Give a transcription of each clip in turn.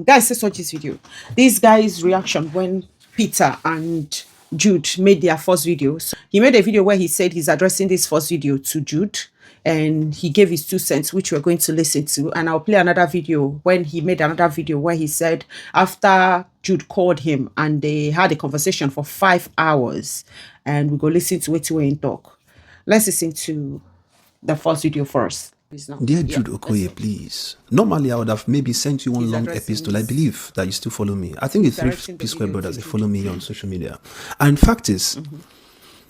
Guys, let's watch this video. This guy's reaction when Peter and Jude made their first video. So he made a video where he said he's addressing this first video to Jude, and he gave his 2 cents, which we're going to listen to. And I'll play another video when he made another video where he said after Jude called him and they had a conversation for 5 hours, and we go listen to it when talk. Let's listen to the first video first. Dear Jude Okoye, please. Normally, I would have maybe sent you one long epistle. I believe that you still follow me. I think the 3 P-Square brothers, they follow me on social media. And fact is,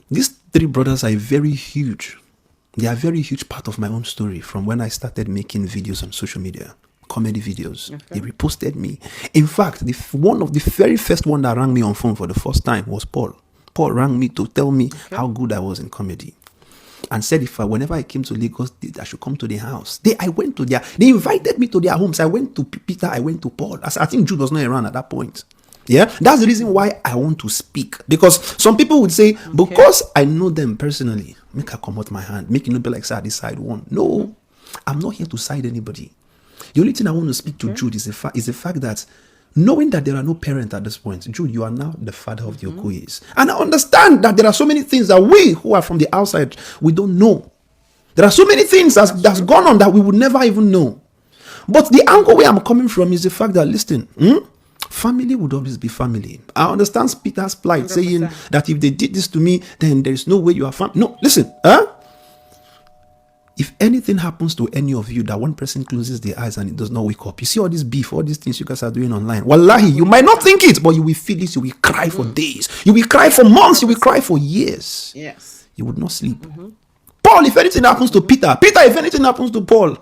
these 3 brothers are very huge. They are a very huge part of my own story from when I started making videos on social media, comedy videos. Okay. They reposted me. In fact, one of the very first one that rang me on phone for the first time was Paul. Paul rang me to tell me how good I was in comedy. And said whenever I came to Lagos, I should come to their house. They invited me to their homes. I went to Peter, I went to Paul. I think Jude was not around at that point. Yeah, that's the reason why I want to speak. Because some people would say, because I know them personally, make I come out my hand, make it not be like side side one. No, I'm not here to side anybody. The only thing I want to speak to Jude is the fact that knowing that there are no parents at this point, Jude, you are now the father of the Okoyes. And I understand that there are so many things that we who are from the outside, we don't know. There are so many things that's gone on that we would never even know. But the angle where I'm coming from is the fact that, listen, family would always be family. I understand Peter's plight, 100%. Saying that if they did this to me, then there is no way you are family. No, listen, if anything happens to any of you, that one person closes their eyes and it does not wake up, you see all this beef, all these things you guys are doing online. Wallahi, you might not think it, but you will feel it. You will cry for days. You will cry for months. You will cry for years. Yes. You would not sleep. Paul, if anything happens to Peter, if anything happens to Paul,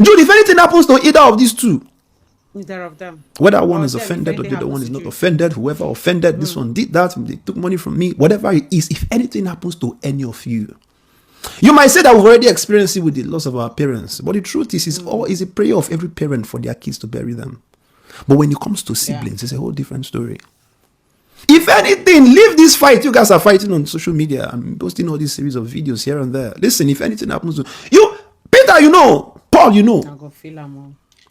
Jude, if anything happens to either of these two, either of them, whether one is offended or the other one is not offended, whoever offended, this one did that, they took money from me, whatever it is, if anything happens to any of you, you might say that we've already experienced it with the loss of our parents, but the truth is, it's a prayer of every parent for their kids to bury them. But when it comes to siblings, it's a whole different story. If anything, leave this fight you guys are fighting on social media. I'm posting all these series of videos here and there. Listen, if anything happens to you, Peter, you know, Paul, you know,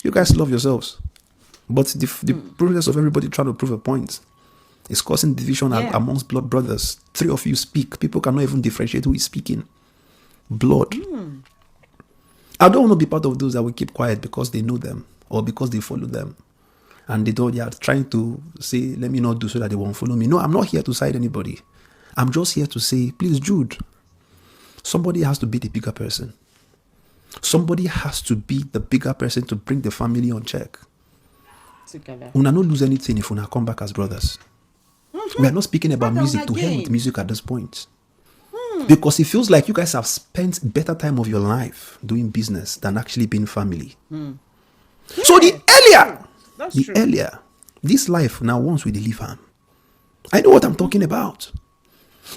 you guys love yourselves. But the process of everybody trying to prove a point is causing division amongst blood brothers. 3 of you speak. People cannot even differentiate who is speaking. Blood. I don't want to be part of those that will keep quiet because they know them or because they follow them. And they are trying to say, let me not do so that they won't follow me. No, I'm not here to side anybody. I'm just here to say, please, Jude, somebody has to be the bigger person. Somebody has to be the bigger person to bring the family on check. Una not lose anything if una come back as brothers. We are not speaking about music. To hell with music at this point. Because it feels like you guys have spent better time of your life doing business than actually being family. So the earlier this life now once we deliver, I know what I'm talking about.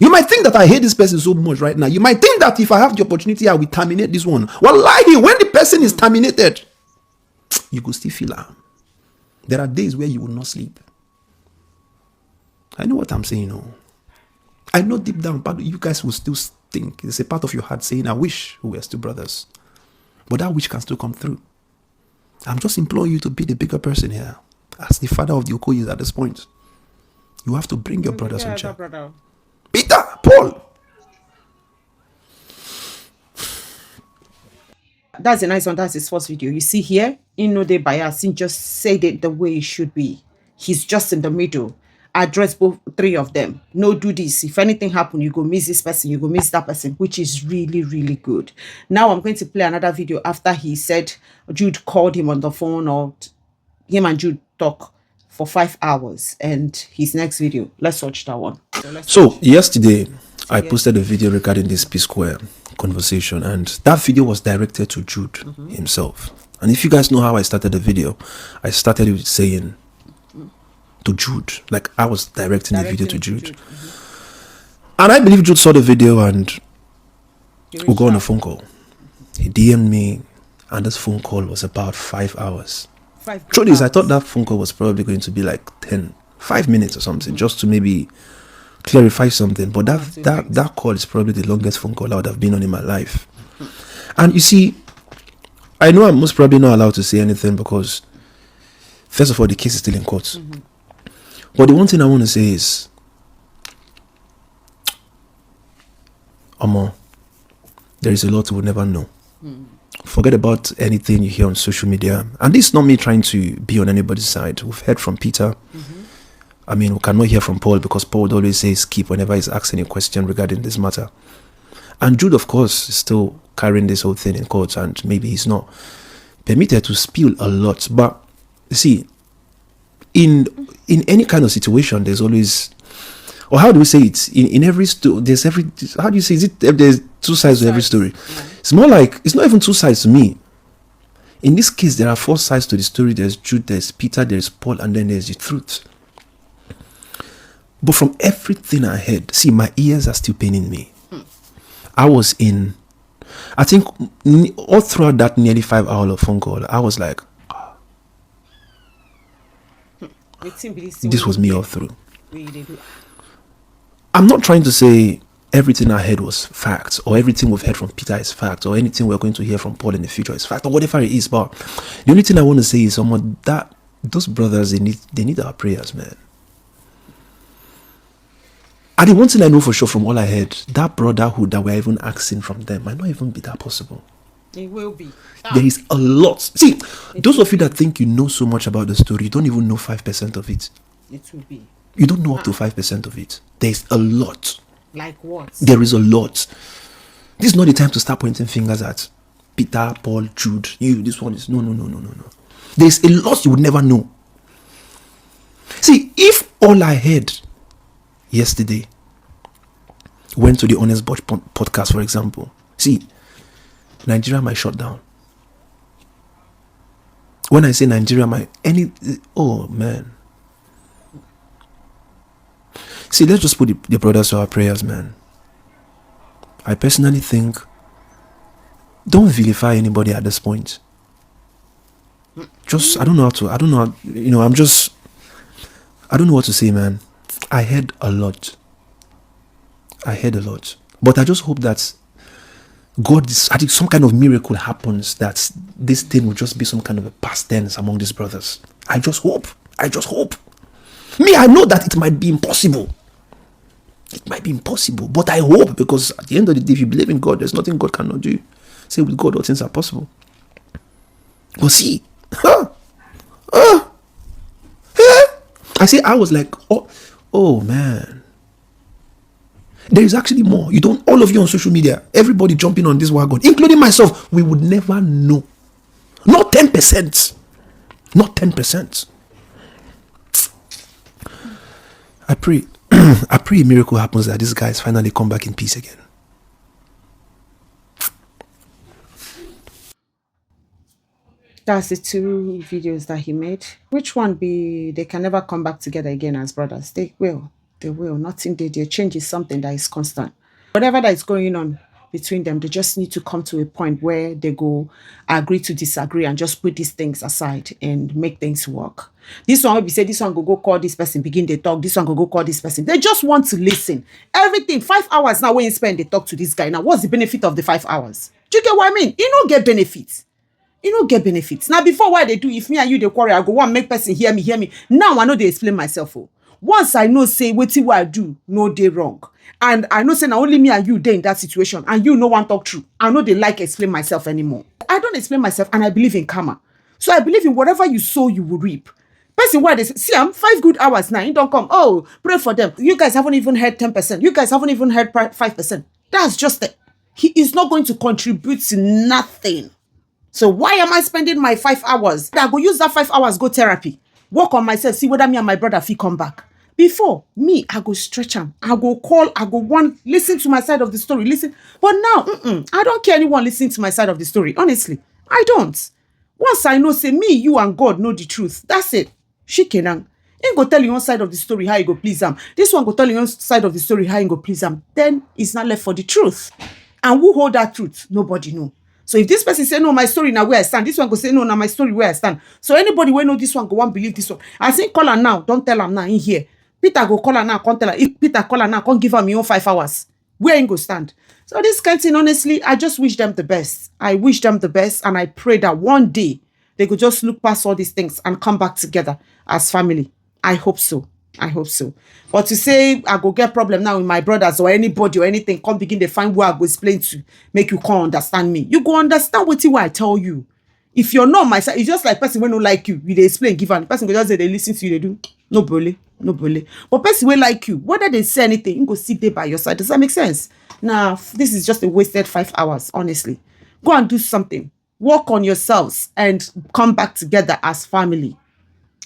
You might think that I hate this person so much right now. You might think that if I have the opportunity, I will terminate this one. Wallahi, when the person is terminated, you could still feel her. There are days where you will not sleep. I know what I'm saying. No, I know deep down, but you guys will still think. It's a part of your heart saying, I wish we were still brothers. But that wish can still come through. I'm just imploring you to be the bigger person here. As the father of the Okoyes at this point, you have to bring your brothers on check. Peter, Paul. That's a nice one. That's his first video. You see here, no they bias. He just said it the way it should be. He's just in the middle. Address both 3 of them. No, do this. If anything happen, you go miss this person, you go miss that person, which is really, really good. Now I'm going to play another video after he said Jude called him on the phone, or him and Jude talk for 5 hours, and his next video. Let's watch that one. So yesterday, I posted a video regarding this P-Square conversation, and that video was directed to Jude himself. And if you guys know how I started the video, I started with saying to Jude, like I was directing the video to Jude. And I believe Jude saw the video and we got on a phone call. He DM'd me, and this phone call was about 5 hours. Truth is, I thought that phone call was probably going to be like 5 minutes or something, just to maybe clarify something. But that call is probably the longest phone call I would have been on in my life. And you see, I know I'm most probably not allowed to say anything because First of all, the case is still in court. But the one thing I want to say is, there is a lot we will never know. Forget about anything you hear on social media. And this is not me trying to be on anybody's side. We've heard from Peter. I mean, we cannot hear from Paul because Paul would always say skip whenever he's asking a question regarding this matter. And Jude, of course, is still carrying this whole thing in court, and maybe he's not permitted to spill a lot. But you see, in any kind of situation, there's always, or how do we say it? In every story, there's every, how do you say, is it, there's two sides to every story? Yeah. It's more like, it's not even two sides to me. In this case, there are four sides to the story. There's Jude, there's Peter, there's Paul, and then there's the truth. But from everything I heard, see, my ears are still paining me. I was in, I think, all throughout that nearly 5 hour of phone call, I was like, this was me all through. I'm not trying to say everything I heard was fact, or everything we've heard from Peter is fact, or anything we're going to hear from Paul in the future is fact, or whatever it is. But the only thing I want to say is, that those brothers, they need our prayers, man. And the one thing I know for sure from all I heard, that brotherhood that we're even asking from them might not even be that possible. It will be. There is a lot. See, those of you that think you know so much about the story, you don't even know 5% of it. It will be. You don't know up to 5% of it. There's a lot. Like what? There is a lot. This is not the time to start pointing fingers at Peter, Paul, Jude. You, this one is no. There's a lot you would never know. See, if all I heard yesterday went to the Honest Bunch podcast, for example, see, Nigeria might shut down. When I say Nigeria might, oh man. See, let's just put the brothers to our prayers, man. I personally think, don't vilify anybody at this point. Just, I don't know, I don't know what to say, man. I heard a lot. But I just hope that God, I think some kind of miracle happens, that this thing will just be some kind of a past tense among these brothers. I just hope. Me, I know that it might be impossible. But I hope, because at the end of the day, if you believe in God, there's nothing God cannot do. Say with God, all things are possible. But see, I say, I was like, oh man. There is actually more. You don't, all of you on social media, everybody jumping on this wagon, including myself, we would never know. Not 10%. Not 10%. I pray a miracle happens, that these guys finally come back in peace again. That's the two videos that he made. Which one they can never come back together again as brothers? They will. Nothing. Their change is something that is constant. Whatever that is going on between them, they just need to come to a point where they go agree to disagree and just put these things aside and make things work. This one will be say, this one go call this person, begin they talk. This one go call this person. They just want to listen. Everything 5 hours now when you spend, they talk to this guy. Now, what's the benefit of the 5 hours? Do you get what I mean? You don't get benefits. Now, before what they do, if me and you they quarrel, I go one make person hear me. Now I know they explain myself. Once I know say what I do, no they wrong. And I know say now only me and you there in that situation, and you no one talk true. I know they like explain myself anymore. I don't explain myself, and I believe in karma. So I believe in whatever you sow, you will reap. Person why they say, see, I'm 5 good hours now. You don't come. Oh, pray for them. You guys haven't even heard 10%. You guys haven't even heard 5%. That's just it. He is not going to contribute to nothing. So why am I spending my 5 hours? I go use that 5 hours, go therapy, work on myself, see whether me and my brother fit come back. Before, me, I go stretch them. I go call, I go listen to my side of the story, listen. But now, I don't care anyone listening to my side of the story. Honestly, I don't. Once I know, say me, you and God know the truth. That's it. Shikenan. Ain't go tell you one side of the story how you go please them. This one go tell you one side of the story how you go please them. Then it's not left for the truth. And who hold that truth? Nobody know. So if this person say, no, my story now where I stand, this one go say, no, now my story where I stand. So anybody will know this one, go one believe this one. I say, call her now, don't tell her now in here. Peter go call her now, can't tell her. If Peter call her now, can't give her me own 5 hours. Where ain't go stand? So this kind of thing, honestly, I just wish them the best. I wish them the best, and I pray that one day they could just look past all these things and come back together as family. I hope so. I hope so. But to say I go get problem now with my brothers or anybody or anything, come begin to find where I go explain to make you can't understand me. You go understand what I tell you. If you're not my side, it's just like person when don't like you, they explain, give and the person go just say they listen to you, they do no bully, no bully. But person will like you, whether they say anything, you go sit there by your side. Does that make sense? Now, this is just a wasted 5 hours, honestly. Go and do something. Work on yourselves and come back together as family.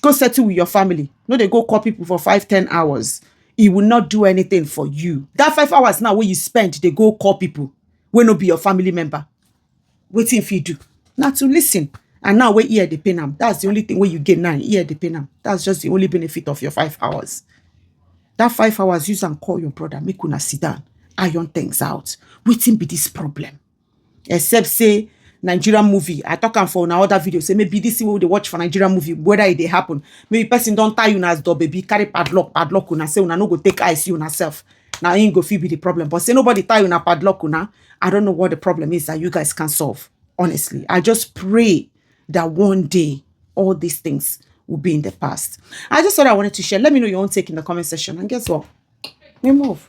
Go settle with your family. No, they go call people for 5-10 hours. It will not do anything for you. That 5 hours now where you spend, they go call people when no be your family member. Waiting for you do. Now to listen. And now where ear they pay them. That's the only thing where you get now. Ear they pay them. That's just the only benefit of your 5 hours. That 5 hours, use and call your brother. Make una sit down. Iron things out. Waiting be this problem. Except say Nigerian movie. I talk am for another video. Say maybe this thing wey they watch for Nigerian movie, whether it they happen. Maybe person don't tie una as door baby, carry padlock una say una no go take eyes you una self. Now ain't go fit be the problem. But say nobody tie una padlock una. I don't know what the problem is that you guys can solve. Honestly, I just pray that one day all these things will be in the past. I just thought I wanted to share. Let me know your own take in the comment section. And guess what? We move.